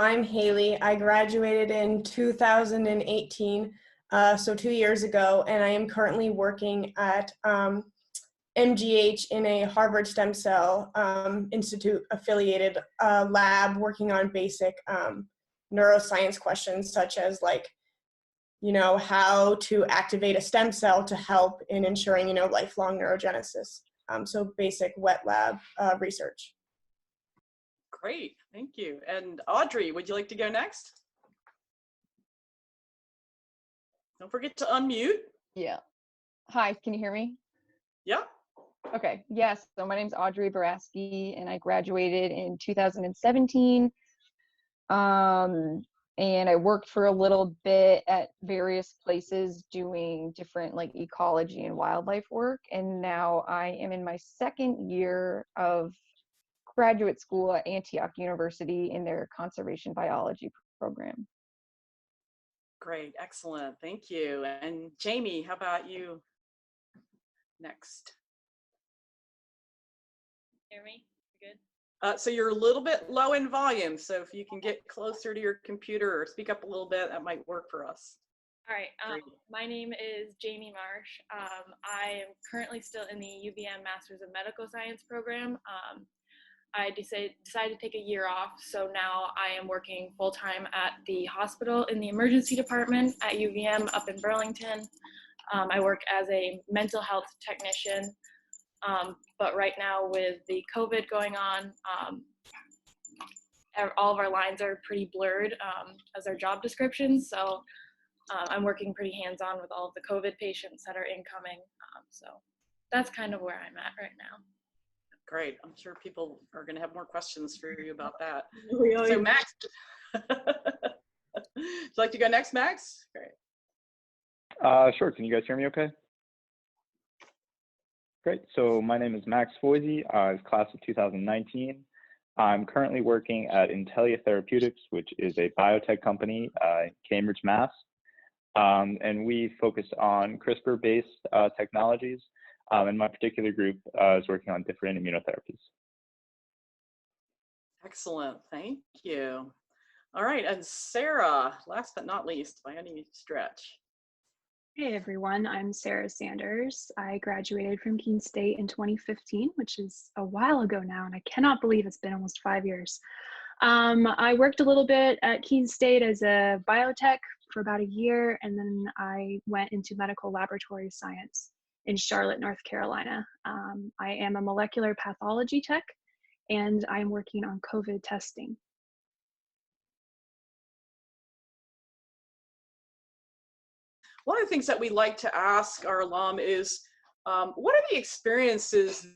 I'm Haley. I graduated in 2018, so 2 years ago, and I am currently working at MGH in a Harvard Stem Cell Institute affiliated lab working on basic neuroscience questions such as how to activate a stem cell to help in ensuring, lifelong neurogenesis. So basic wet lab research. Great, thank you. And Audrey, would you like to go next? Don't forget to unmute. Yeah. Hi, can you hear me? Yeah. Okay, yes. So my name's Audrey Baraski, and I graduated in 2017. And I worked for a little bit at various places doing different ecology and wildlife work. And now I am in my second year of graduate school at Antioch University in their conservation biology program. Great, excellent, thank you. And Jamie, how about you next? Hear me? Good. So you're a little bit low in volume, so if you can get closer to your computer or speak up a little bit, that might work for us. All right, my name is Jamie Marsh. I am currently still in the UVM Masters of Medical Science program. I decided to take a year off, so now I am working full-time at the hospital in the emergency department at UVM up in Burlington. I work as a mental health technician, but right now with the COVID going on, all of our lines are pretty blurred as our job descriptions, so I'm working pretty hands-on with all of the COVID patients that are incoming, so that's kind of where I'm at right now. Great. I'm sure people are going to have more questions for you about that. Really? So Max, would you like to go next, Max? Great. Sure. Can you guys hear me okay? Great. So my name is Max Foisey. I was class of 2019. I'm currently working at Intellia Therapeutics, which is a biotech company in Cambridge, Mass. And we focus on CRISPR-based technologies. And my particular group is working on different immunotherapies. Excellent, thank you. All right, and Sarah, last but not least, by any stretch. Hey everyone, I'm Sarah Sanders. I graduated from Keene State in 2015, which is a while ago now, and I cannot believe it's been almost 5 years. I worked a little bit at Keene State as a biotech for about a year, and then I went into medical laboratory science in Charlotte, North Carolina. I am a molecular pathology tech, and I'm working on COVID testing. One of the things that we like to ask our alum is, what are the experiences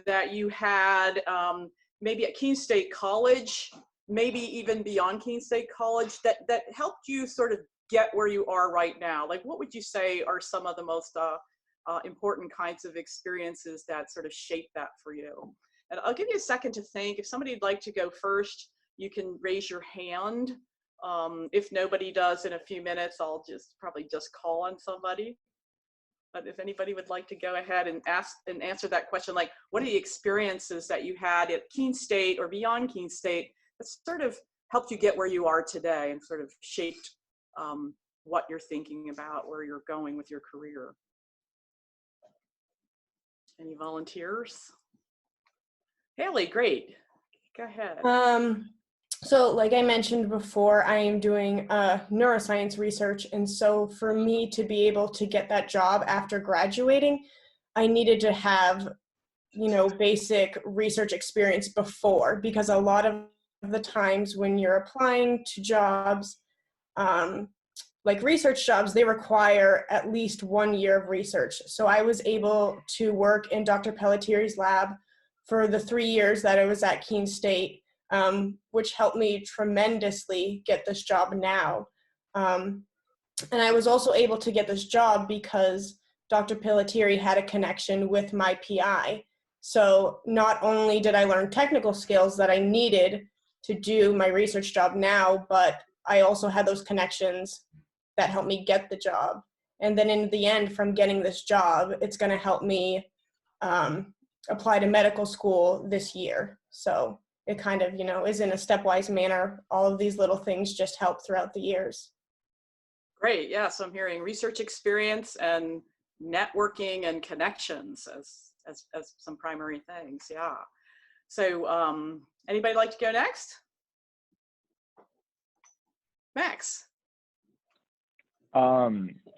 that you had maybe at Keene State College, maybe even beyond Keene State College, that helped you sort of get where you are right now? Like, what would you say are some of the most important kinds of experiences that sort of shape that for you? And I'll give you a second to think. If somebody'd like to go first, you can raise your hand. If nobody does in a few minutes, I'll probably just call on somebody. But if anybody would like to go ahead and answer that question, like, what are the experiences that you had at Keene State or beyond Keene State that sort of helped you get where you are today and sort of shaped what you're thinking about, where you're going with your career? Any volunteers? Haley, great. Go ahead. So like I mentioned before, I am doing neuroscience research. And so for me to be able to get that job after graduating, I needed to have, basic research experience before, because a lot of the times when you're applying to jobs, like research jobs, they require at least 1 year of research. So I was able to work in Dr. Pelletieri's lab for the 3 years that I was at Keene State, which helped me tremendously get this job now. And I was also able to get this job because Dr. Pelletieri had a connection with my PI. So not only did I learn technical skills that I needed to do my research job now, but I also had those connections that helped me get the job. And then in the end, from getting this job, it's going to help me apply to medical school this year. So it kind of, is in a stepwise manner. All of these little things just help throughout the years. Great. Yeah. So I'm hearing research experience and networking and connections as some primary things. Yeah. So anybody like to go next? Max.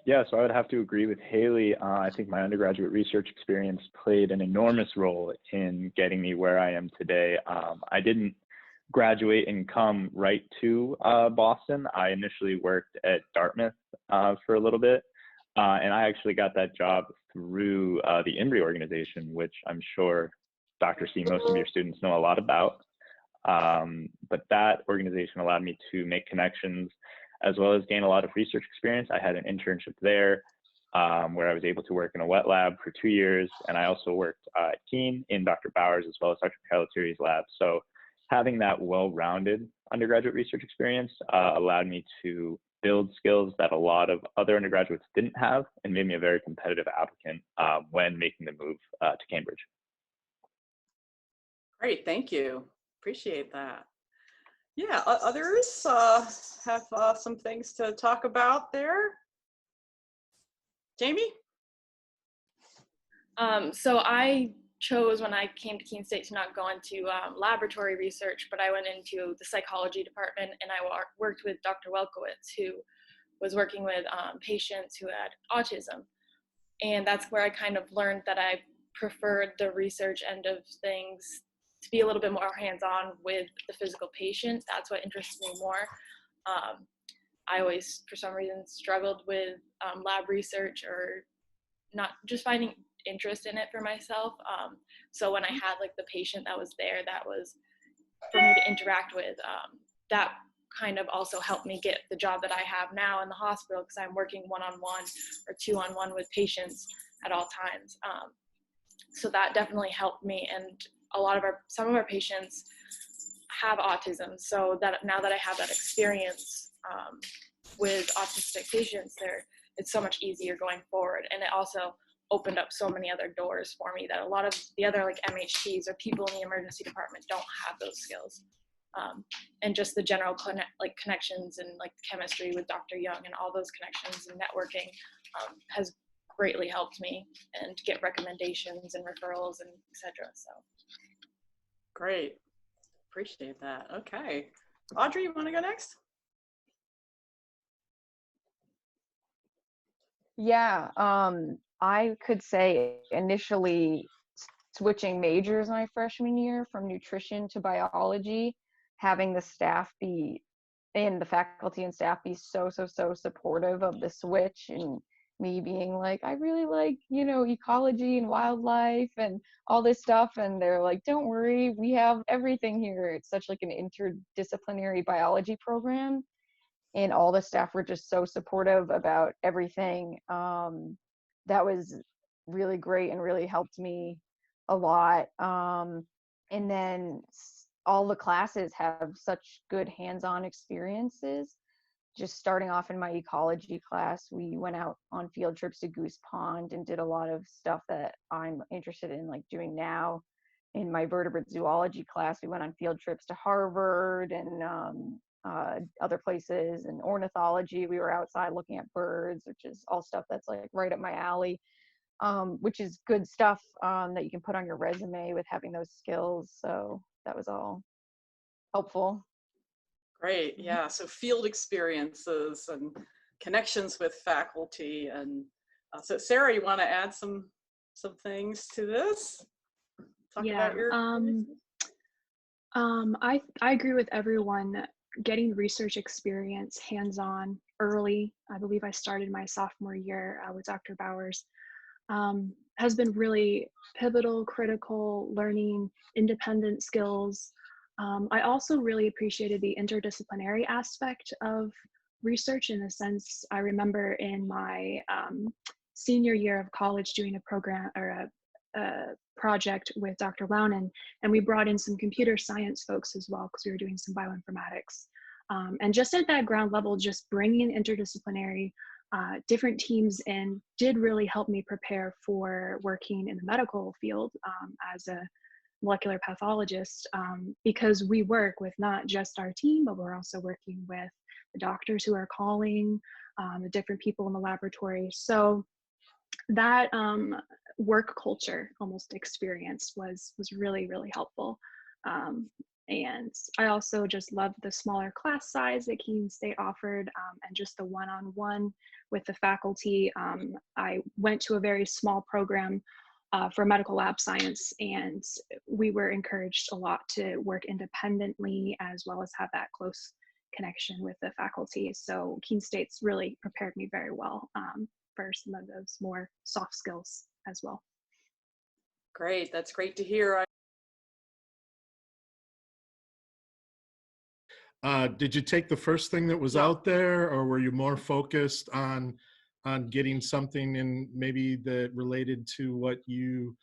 Yeah, so I would have to agree with Haley. I think my undergraduate research experience played an enormous role in getting me where I am today. I didn't graduate and come right to Boston. I initially worked at Dartmouth for a little bit, and I actually got that job through the IMBRI organization, which I'm sure Dr. C, most of your students know a lot about. But that organization allowed me to make connections as well as gain a lot of research experience. I had an internship there where I was able to work in a wet lab for 2 years. And I also worked at Keene in Dr. Bowers as well as Dr. Calateri's lab. So having that well-rounded undergraduate research experience allowed me to build skills that a lot of other undergraduates didn't have and made me a very competitive applicant when making the move to Cambridge. Great, thank you. Appreciate that. Yeah, others have some things to talk about there. Jamie? So I chose when I came to Keene State to not go into laboratory research, but I went into the psychology department, and I worked with Dr. Welkowitz, who was working with patients who had autism. And that's where I kind of learned that I preferred the research end of things to be a little bit more hands-on with the physical patient. That's what interests me more. I always, for some reason, struggled with lab research or not just finding interest in it for myself. So when I had like the patient that was there, that was for me to interact with, that kind of also helped me get the job that I have now in the hospital, because I'm working one-on-one or two-on-one with patients at all times. So that definitely helped me. And some of our patients have autism. So that now that I have that experience with autistic patients, it's so much easier going forward. And it also opened up so many other doors for me that a lot of the other like MHTs or people in the emergency department don't have those skills. And just the general connections and like chemistry with Dr. Young and all those connections and networking has greatly helped me and get recommendations and referrals and etc. So great, appreciate that. Okay, Audrey, you want to go next? Yeah, I could say initially switching majors my freshman year from nutrition to biology, having the staff be, and the faculty and staff be so supportive of the switch, and me being like, I really like, ecology and wildlife and all this stuff. And they're like, don't worry, we have everything here. It's such like an interdisciplinary biology program. And all the staff were just so supportive about everything. That was really great and really helped me a lot. And then all the classes have such good hands-on experiences. Just starting off in my ecology class, we went out on field trips to Goose Pond and did a lot of stuff that I'm interested in like doing now. In my vertebrate zoology class, we went on field trips to Harvard and other places. And ornithology, we were outside looking at birds, which is all stuff that's like right up my alley, which is good stuff that you can put on your resume with having those skills. So that was all helpful. Great, yeah, so field experiences and connections with faculty. And so Sarah, you want to add some things to this? Talk about your I agree with everyone. Getting research experience hands-on early, I believe I started my sophomore year with Dr. Bowers, has been really pivotal, critical, learning independent skills. I also really appreciated the interdisciplinary aspect of research, in the sense I remember in my senior year of college doing a program or a project with Dr. Launen, and we brought in some computer science folks as well, because we were doing some bioinformatics. And just at that ground level, just bringing interdisciplinary different teams in did really help me prepare for working in the medical field as a molecular pathologist, because we work with not just our team, but we're also working with the doctors who are calling, the different people in the laboratory. So that work culture almost experience was really, really helpful. And I also just loved the smaller class size that Keene State offered, and just the one-on-one with the faculty. I went to a very small program for medical lab science, and we were encouraged a lot to work independently as well as have that close connection with the faculty. So Keene State's really prepared me very well for some of those more soft skills as well. Great, that's great to hear. Did you take the first thing that was No. out there, or were you more focused on getting something in maybe that related to what you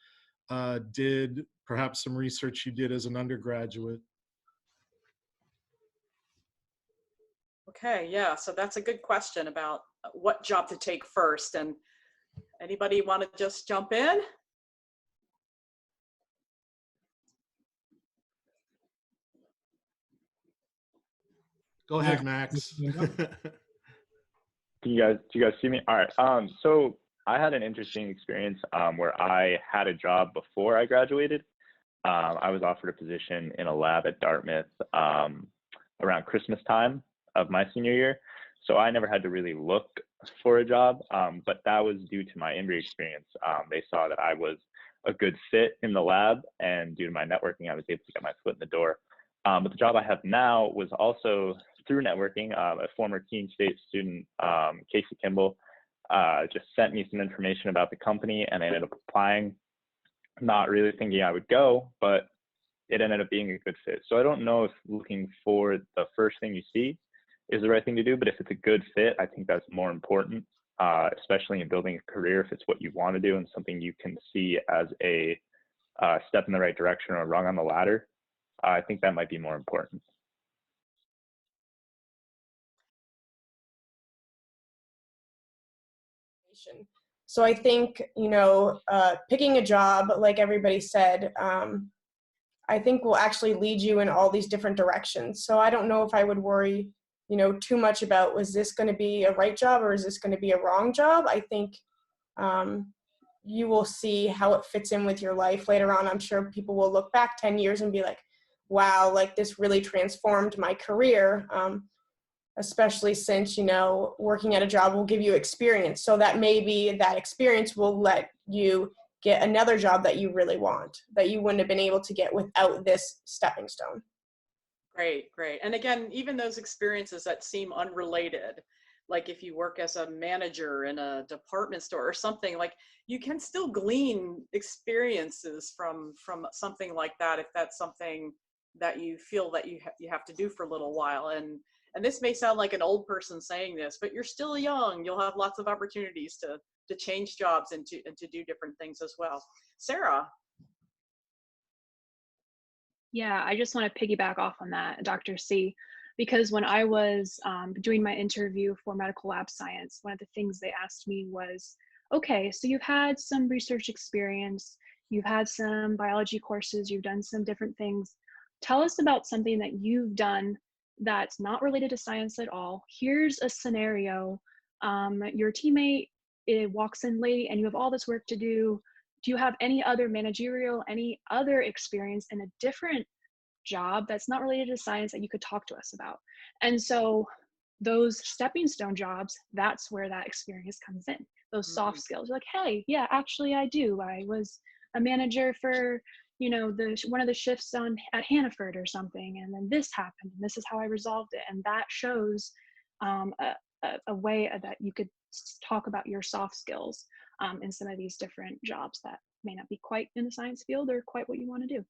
did, perhaps some research you did as an undergraduate? Okay, yeah, so that's a good question about what job to take first. And anybody want to just jump in? Go ahead, Max. Do you guys see me? All right. So I had an interesting experience where I had a job before I graduated. I was offered a position in a lab at Dartmouth around Christmas time of my senior year. So I never had to really look for a job, but that was due to my Embry experience. They saw that I was a good fit in the lab, and due to my networking, I was able to get my foot in the door. But the job I have now was also through networking. A former Keene State student, Casey Kimball, just sent me some information about the company, and I ended up applying, not really thinking I would go, but it ended up being a good fit. So I don't know if looking for the first thing you see is the right thing to do, but if it's a good fit, I think that's more important, especially in building a career. If it's what you want to do and something you can see as a step in the right direction or a rung on the ladder, I think that might be more important. So I think, picking a job, like everybody said, I think will actually lead you in all these different directions. So I don't know if I would worry, too much about, was this going to be a right job or is this going to be a wrong job? I think you will see how it fits in with your life later on. I'm sure people will look back 10 years and be like, wow, like this really transformed my career. Especially since, working at a job will give you experience. So that maybe that experience will let you get another job that you really want, that you wouldn't have been able to get without this stepping stone. Great, great. And again, even those experiences that seem unrelated, like if you work as a manager in a department store or something, like you can still glean experiences from something like that if that's something that you feel that you have to do for a little while. And this may sound like an old person saying this, but you're still young. You'll have lots of opportunities to change jobs and to do different things as well. Sarah. Yeah, I just want to piggyback off on that, Dr. C, because when I was doing my interview for medical lab science, one of the things they asked me was, okay, so you've had some research experience, you've had some biology courses, you've done some different things. Tell us about something that you've done that's not related to science at all. Here's a scenario. Your teammate walks in late and you have all this work to do. Do you have any other managerial, any other experience in a different job that's not related to science that you could talk to us about? And so those stepping stone jobs, that's where that experience comes in. Those soft skills, like, hey, yeah, actually I do. I was a manager for, one of the shifts at Hannaford or something, and then this happened, and this is how I resolved it. And that shows a way that you could talk about your soft skills in some of these different jobs that may not be quite in the science field or quite what you want to do.